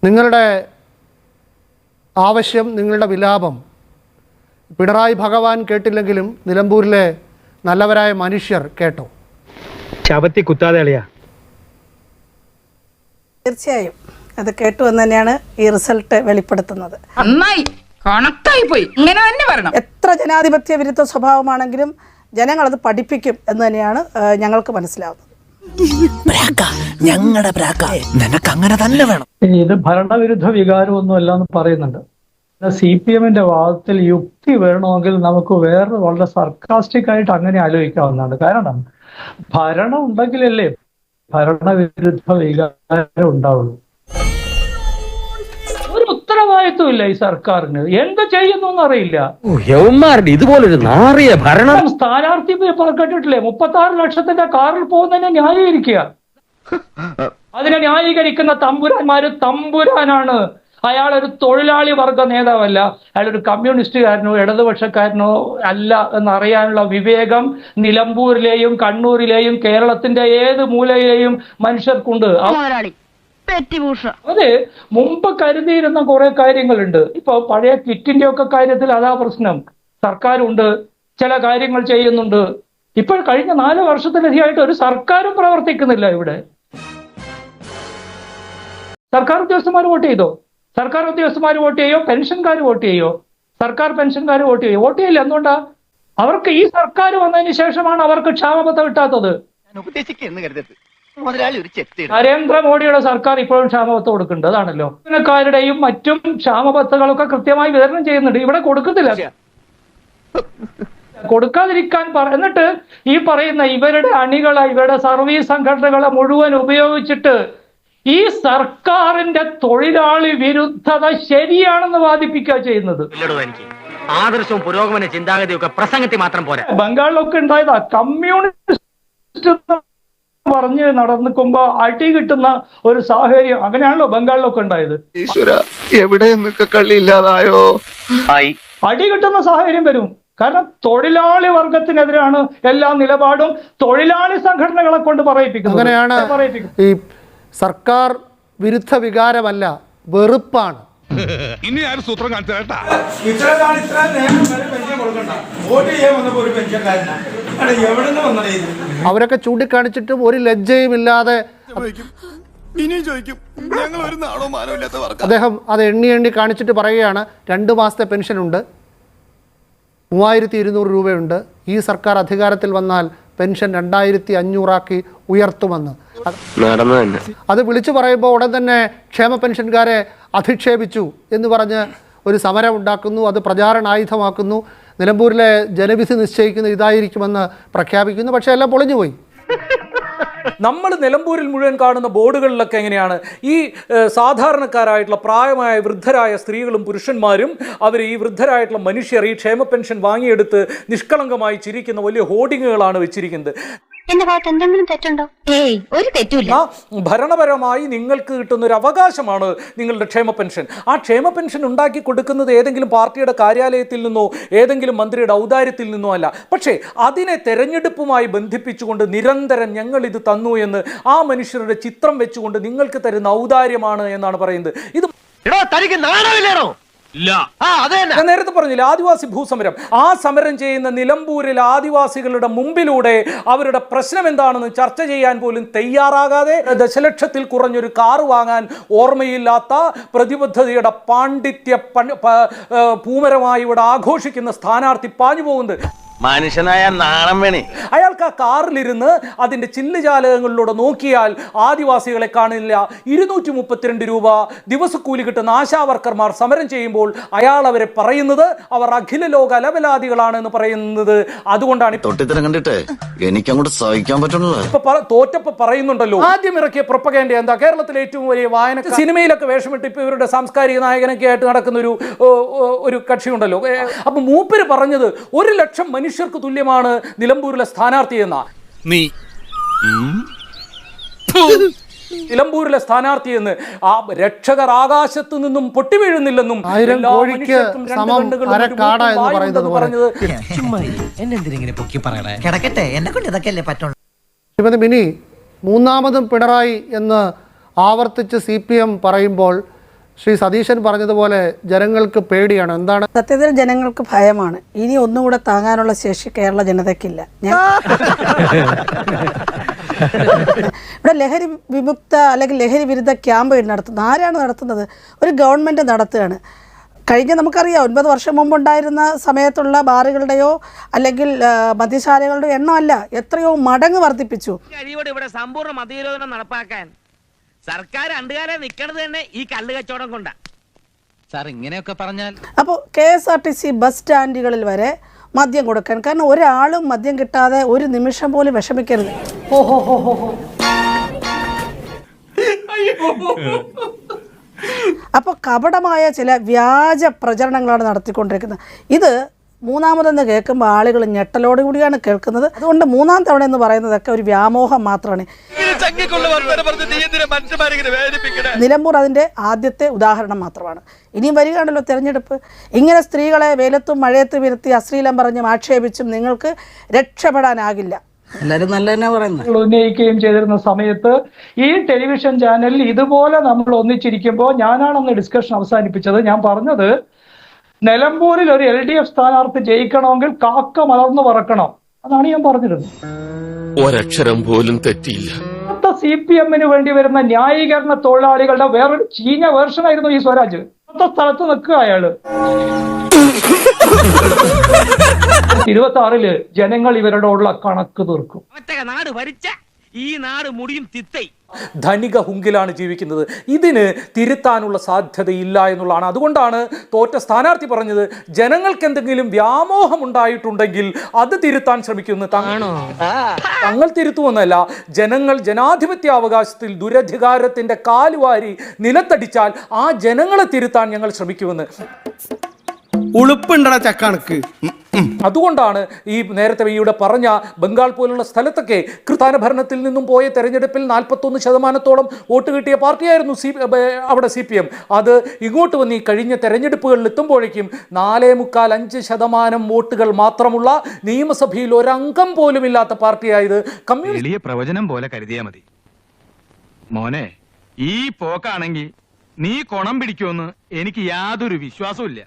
നിങ്ങളുടെ ആവശ്യം, നിങ്ങളുടെ വിലാപം പിണറായി ഭഗവാൻ കേട്ടില്ലെങ്കിലും നിലമ്പൂരിലെ നല്ലവരായ മനുഷ്യർ കേട്ടോ? ചവത്തി കുത്താതെ അളിയാ. തീർച്ചയായും അത് കേട്ടു എന്ന് തന്നെയാണ് ഈ റിസൾട്ട് വെളിപ്പെടുത്തുന്നത്. എത്ര ജനാധിപത്യ വിരുദ്ധ സ്വഭാവമാണെങ്കിലും ജനങ്ങൾ അത് പഠിപ്പിക്കും എന്ന് തന്നെയാണ് ഞങ്ങൾക്ക് മനസ്സിലാവുന്നത്. നിനക്ക് അങ്ങനെ തന്നെ വേണം. ഇത് ഭരണവിരുദ്ധ വികാരമൊന്നും അല്ല എന്ന് പറയുന്നുണ്ട്. CPM-ന്റെ വാദത്തിൽ യുക്തി വരണമെങ്കിൽ നമുക്ക് വേറെ വളരെ സർക്കാസ്റ്റിക് ആയിട്ട് അങ്ങനെ ആലോചിക്കാവുന്നതാണ്. കാരണം ഭരണം ഉണ്ടെങ്കിലല്ലേ ഭരണവിരുദ്ധ വികാരം ഉണ്ടാവുള്ളൂ. ഒരു ഉത്തരവാദിത്വം ഇല്ല ഈ സർക്കാരിന്. എന്ത് ചെയ്യുന്നു എന്നറിയില്ല. ഇതുപോലൊരു നാറിയ ഭരണം. സ്ഥാനാർത്ഥി കേട്ടിട്ടില്ലേ? 36 ലക്ഷത്തിന്റെ കാറിൽ പോകുന്നതിനെ ന്യായീകരിക്കുക. അതിനെ ന്യായീകരിക്കുന്ന തമ്പുരാന്മാര് തമ്പുരാനാണ്. അയാളൊരു തൊഴിലാളി വർഗ നേതാവല്ല. അയാളൊരു കമ്മ്യൂണിസ്റ്റുകാരനോ ഇടതുപക്ഷക്കാരനോ അല്ല എന്നറിയാനുള്ള വിവേകം നിലമ്പൂരിലെയും കണ്ണൂരിലെയും കേരളത്തിന്റെ ഏത് മൂലയിലെയും മനുഷ്യർക്കുണ്ട്. അത് മുമ്പ് കരുതിയിരുന്ന കുറെ കാര്യങ്ങളുണ്ട്. ഇപ്പൊ പഴയ കിറ്റിന്റെ ഒക്കെ കാര്യത്തിൽ അതാ പ്രശ്നം. സർക്കാരുണ്ട്, ചില കാര്യങ്ങൾ ചെയ്യുന്നുണ്ട്. ഇപ്പോൾ കഴിഞ്ഞ 4 വർഷത്തിലധികമായിട്ട് ഒരു സർക്കാരും പ്രവർത്തിക്കുന്നില്ല ഇവിടെ. സർക്കാർ ഉദ്യോഗസ്ഥന്മാർ വോട്ട് ചെയ്തോ? സർക്കാർ ഉദ്യോഗസ്ഥന്മാർ വോട്ട് ചെയ്യോ? പെൻഷൻകാർ വോട്ട് ചെയ്യോ? സർക്കാർ പെൻഷൻകാർ വോട്ട് ചെയ്യോ? വോട്ട് ചെയ്യില്ല. എന്തുകൊണ്ടാ? അവർക്ക് ഈ സർക്കാർ വന്നതിന് ശേഷമാണ് അവർക്ക് ക്ഷാമബത്ത കിട്ടാത്തത്. നരേന്ദ്രമോദിയുടെ സർക്കാർ ഇപ്പോഴും ക്ഷാമബത്ത കൊടുക്കുന്നുണ്ട്. അതാണല്ലോ. ജീവനക്കാരുടെയും മറ്റും ക്ഷാമബത്തകളൊക്കെ കൃത്യമായി വിതരണം ചെയ്യുന്നുണ്ട്. ഇവിടെ കൊടുക്കുന്നില്ല. കൊടുക്കാതിരിക്കാൻ എന്നിട്ട് ഈ പറയുന്ന ഇവരുടെ അണികളെ, ഇവരുടെ സർവീസ് സംഘടനകളെ മുഴുവൻ ഉപയോഗിച്ചിട്ട് ഈ സർക്കാരിന്റെ തൊഴിലാളി വിരുദ്ധത ശരിയാണെന്ന് വാദിപ്പിക്കുക ചെയ്യുന്നത്. ആദർശവും പുരോഗമന ചിന്താഗതിയൊക്കെ പ്രസംഗത്തിൽ മാത്രം പോരാ. ബംഗാളിലൊക്കെ ഉണ്ടായതാ. കമ്മ്യൂണിസ്റ്റ് പറഞ്ഞ് നടന്നിക്കുമ്പോ അടി കിട്ടുന്ന ഒരു സാഹചര്യം. അങ്ങനെയാണല്ലോ ബംഗാളിലൊക്കെ ഉണ്ടായത്. എവിടെ കളിയില്ലാതായോ? അടി കിട്ടുന്ന സാഹചര്യം വരും. കാരണം തൊഴിലാളി വർഗത്തിനെതിരാണ് എല്ലാ നിലപാടും. തൊഴിലാളി സംഘടനകളെ കൊണ്ട് പറയിപ്പിക്കുന്നു. അങ്ങനെയാണ്. ഈ സർക്കാർ വിരുദ്ധ വികാരമല്ല, വെറുപ്പാണ്. ഇനി ആരും സൂത്രം കാണിച്ചാ അവരൊക്കെ ചൂണ്ടിക്കാണിച്ചിട്ടും ഒരു ലജ്ജയുമില്ലാതെ അദ്ദേഹം അത് എണ്ണി കാണിച്ചിട്ട് പറയുകയാണ് 2 മാസത്തെ പെൻഷനുണ്ട്, 3200 രൂപയുണ്ട്. ഈ സർക്കാർ അധികാരത്തിൽ വന്നാൽ പെൻഷൻ 2500 ഉയർത്തുമെന്ന്. അത് വിളിച്ചു പറയുമ്പോൾ ഉടൻ തന്നെ ക്ഷേമ പെൻഷൻകാരെ അധിക്ഷേപിച്ചു എന്ന് പറഞ്ഞ് ഒരു സമരം ഉണ്ടാക്കുന്നു. അത് പ്രചാരണായുധമാക്കുന്നു. നിലമ്പൂരിലെ ജനവിധി നിശ്ചയിക്കുന്നത് ഇതായിരിക്കുമെന്ന് പ്രഖ്യാപിക്കുന്നു. പക്ഷേ എല്ലാം പൊളിഞ്ഞുപോയി. നമ്മൾ നിലമ്പൂരിൽ മുഴുവൻ കാണുന്ന ബോർഡുകളിലൊക്കെ എങ്ങനെയാണ് ഈ സാധാരണക്കാരായിട്ടുള്ള പ്രായമായ വൃദ്ധരായ സ്ത്രീകളും പുരുഷന്മാരും അവർ ഈ വൃദ്ധരായിട്ടുള്ള മനുഷ്യർ ഈ ക്ഷേമ പെൻഷൻ വാങ്ങിയെടുത്ത് നിഷ്കളങ്കമായി ചിരിക്കുന്ന വലിയ ഹോർഡിങ്ങുകളാണ് വെച്ചിരിക്കുന്നത്. എന്തെങ്കിലും തെറ്റുണ്ടോ? ഒരു തെറ്റുമില്ല. ഭരണപരമായി നിങ്ങൾക്ക് കിട്ടുന്ന ഒരു അവകാശമാണ് നിങ്ങളുടെ ക്ഷേമ പെൻഷൻ. ആ ക്ഷേമ പെൻഷൻ ഉണ്ടാക്കി കൊടുക്കുന്നത് ഏതെങ്കിലും പാർട്ടിയുടെ കാര്യാലയത്തിൽ നിന്നോ ഏതെങ്കിലും മന്ത്രിയുടെ ഔദാര്യത്തിൽ നിന്നോ അല്ല. പക്ഷേ അതിനെ തെരഞ്ഞെടുപ്പുമായി ബന്ധിപ്പിച്ചുകൊണ്ട് നിരന്തരം ഞങ്ങൾ ഇത് തന്നു എന്ന് ആ മനുഷ്യരുടെ ചിത്രം വെച്ചുകൊണ്ട് നിങ്ങൾക്ക് തരുന്ന ഔദാര്യമാണ് എന്നാണ് പറയുന്നത്. ഇത് ഞാൻ നേരത്തെ പറഞ്ഞില്ല, ആദിവാസി ഭൂസമരം. ആ സമരം ചെയ്യുന്ന നിലമ്പൂരിലെ ആദിവാസികളുടെ മുമ്പിലൂടെ അവരുടെ പ്രശ്നം എന്താണെന്ന് ചർച്ച ചെയ്യാൻ പോലും തയ്യാറാകാതെ ദശലക്ഷത്തിൽ കുറഞ്ഞൊരു കാറ് വാങ്ങാൻ ഓർമ്മയില്ലാത്ത പ്രതിബദ്ധതയുടെ പാണ്ഡിത്യ പൂമരമായി ഇവിടെ ആഘോഷിക്കുന്ന സ്ഥാനാർത്ഥി പാഞ്ഞു പോകുന്നത്. മനുഷ്യനായ നാണം വേണേ. അയാൾക്ക് ആ കാറിലിരുന്ന് അതിന്റെ ചില്ലുജാലകങ്ങളിലൂടെ നോക്കിയാൽ ആദിവാസികളെ കാണില്ല. 232 രൂപ ദിവസക്കൂലി കിട്ടുന്ന ആശാവർക്കർമാർ സമരം ചെയ്യുമ്പോൾ അയാൾ അവരെ പറയുന്നത് അവർ അഖില ലോക അലബലാദികളാണ് എന്ന് പറയുന്നത്. അതുകൊണ്ടാണ് കണ്ടിട്ട് എനിക്കങ്ങോട്ട് സഹിക്കാൻ പറ്റുള്ളൂ. ഇപ്പൊ തോറ്റപ്പോ പറയുന്നുണ്ടല്ലോ, ആദ്യം ഇറക്കിയ പ്രൊപ്പഗൻഡ എന്താ? കേരളത്തിലെ ഏറ്റവും വലിയ വായന സിനിമയിലൊക്കെ വേഷമിട്ട് ഇപ്പൊ ഇവരുടെ സാംസ്കാരിക നായകനൊക്കെ ആയിട്ട് നടക്കുന്ന ഒരു കക്ഷിയുണ്ടല്ലോ. അപ്പൊ മൂപ്പര് പറഞ്ഞത് 1 ലക്ഷം മനുഷ്യർക്ക് തുല്യമാണ് നിലമ്പൂരിലെ സ്ഥാനാർത്ഥി എന്ന. നിലമ്പൂരിലെ സ്ഥാനാർത്ഥി എന്ന് ആ രക്ഷകർ ആകാശത്ത് നിന്നും പൊട്ടി വീഴുന്നില്ലെന്നും ശ്രീമതി മിനി, മൂന്നാമതും പിണറായി എന്ന് ആവർത്തിച്ച് CPM പറയുമ്പോൾ ശ്രീ സതീശൻ പറഞ്ഞതുപോലെ ജനങ്ങൾക്ക് പേടിയാണ്. എന്താണ്? സത്യത്തിൽ ജനങ്ങൾക്ക് ഭയമാണ്. ഇനി ഒന്നുകൂടെ താങ്ങാനുള്ള ശേഷി കേരള ജനതയ്ക്കില്ല. ഇവിടെ ലഹരി വിമുക്ത അല്ലെങ്കിൽ ലഹരി വിരുദ്ധ ക്യാമ്പ് നടത്തുന്നത് ആരാണ് നടത്തുന്നത്? ഒരു ഗവൺമെൻറ് നടത്തുകയാണ്. കഴിഞ്ഞ നമുക്കറിയാം 9 വർഷം മുമ്പുണ്ടായിരുന്ന സമയത്തുള്ള ബാറുകളുടെയോ അല്ലെങ്കിൽ മദ്യശാലകളുടെയോ എണ്ണമല്ല, എത്രയോ മടങ്ങ് വർദ്ധിപ്പിച്ചു. ഇവിടെ സമ്പൂർണ്ണ മദ്യനിരോധനം നടപ്പാക്കാൻ സർക്കാർ രണ്ടുകാലം നിൽക്കണത് തന്നെ ഈ കള്ള് കച്ചവടം കൊണ്ടാ. സാർ ഇങ്ങനെയൊക്കെ പറഞ്ഞാൽ അപ്പോൾ KSRTC ബസ് സ്റ്റാൻഡുകളിൽ വരെ മദ്യം കൊടുക്കാൻ, കാരണം ഒരാളും മദ്യം കിട്ടാതെ ഒരു നിമിഷം പോലും വിഷമിക്കരുത്. അപ്പോൾ കപടമായ ചില വ്യാജ പ്രചരണങ്ങളാണ് നടത്തിക്കൊണ്ടിരിക്കുന്നത്. ഇത് മൂന്നാമതെന്ന് കേൾക്കുമ്പോൾ ആളുകൾ ഞെട്ടലോടുകൂടിയാണ് കേൾക്കുന്നത്. അതുകൊണ്ട് 3ാം തവണ എന്ന് പറയുന്നതൊക്കെ ഒരു വ്യാമോഹം മാത്രമാണ്. നിലമ്പൂർ അതിൻ്റെ ആദ്യത്തെ ഉദാഹരണം മാത്രമാണ്. ഇനിയും വരികയാണല്ലോ തെരഞ്ഞെടുപ്പ്. ഇങ്ങനെ സ്ത്രീകളെ വെയിലത്തും മഴയത്തും ഇരുത്തി അശ്ലീലം പറഞ്ഞും ആക്ഷേപിച്ചും നിങ്ങൾക്ക് രക്ഷപ്പെടാനാകില്ല. എല്ലാരും നല്ല തന്നെ പറയുന്നത്. ഉന്നയിക്കുകയും ചെയ്തിരുന്ന സമയത്ത് ഈ ടെലിവിഷൻ ചാനലിൽ ഇതുപോലെ നമ്മൾ ഒന്നിച്ചിരിക്കുമ്പോൾ ഞാനാണെന്ന് ഡിസ്കഷൻ അവസാനിപ്പിച്ചത്. ഞാൻ പറഞ്ഞത് നിലമ്പൂരിൽ ഒരു LDF സ്ഥാനാർത്ഥി ജയിക്കണമെങ്കിൽ കാക്ക മലർന്നു പറക്കണം. അതാണ് ഞാൻ പറഞ്ഞിരുന്നത്. ഒരക്ഷരം പോലും തെറ്റിയില്ല. CPM-ന് വേണ്ടി വരുന്ന ന്യായീകരണ തൊഴിലാളികളുടെ വേറൊരു ചീഞ്ഞ വേർഷനായിരുന്നു ഈ സ്വരാജ്. സ്ഥലത്ത് നിൽക്കുക അയാള്. 26-ല് ജനങ്ങൾ ഇവരോടുള്ള കണക്ക് തീർക്കും. നാട് ഭരിച്ച ഈ നാട് മുടിയും തിത്തൈ ധനിക ഹുങ്കിലാണ് ജീവിക്കുന്നത്. ഇതിന് തിരുത്താനുള്ള സാധ്യതയില്ല എന്നുള്ളതാണ്. അതുകൊണ്ടാണ് തോറ്റ സ്ഥാനാർത്ഥി പറഞ്ഞത് ജനങ്ങൾക്ക് എന്തെങ്കിലും വ്യാമോഹം ഉണ്ടായിട്ടുണ്ടെങ്കിൽ അത് തിരുത്താൻ ശ്രമിക്കുന്നു. തങ്ങൾ തിരുത്തുമെന്നല്ല, ജനങ്ങൾ ജനാധിപത്യ അവകാശത്തിൽ ദുരധികാരത്തിന്റെ കാലുവാരി നിലത്തടിച്ചാൽ ആ ജനങ്ങളെ തിരുത്താൻ ഞങ്ങൾ ശ്രമിക്കുമെന്ന്. ഉളുപ്പുണ്ടടാ ചക്കണക്ക്. അതുകൊണ്ടാണ് ഈ നേരത്തെ ഇവിടെ പറഞ്ഞ ബംഗാൾ പോലുള്ള സ്ഥലത്തൊക്കെ കൃതാന ഭരണത്തിൽ നിന്നും പോയ തെരഞ്ഞെടുപ്പിൽ 41% വോട്ട് കിട്ടിയ പാർട്ടിയായിരുന്നു അവിടെ CPM. അത് ഇങ്ങോട്ട് വന്ന് ഈ കഴിഞ്ഞ തെരഞ്ഞെടുപ്പുകളിൽ എത്തുമ്പോഴേക്കും 4.25% വോട്ടുകൾ മാത്രമുള്ള നിയമസഭയിൽ ഒരംഗം പോലും ഇല്ലാത്ത പാർട്ടിയായത് വലിയ പ്രവചനം പോലെ കരുതിയാ മതി മോനെ. ഈ പോക്കാണെങ്കിൽ നീ കൊണം പിടിക്കുമെന്ന് എനിക്ക് യാതൊരു വിശ്വാസവും ഇല്ല.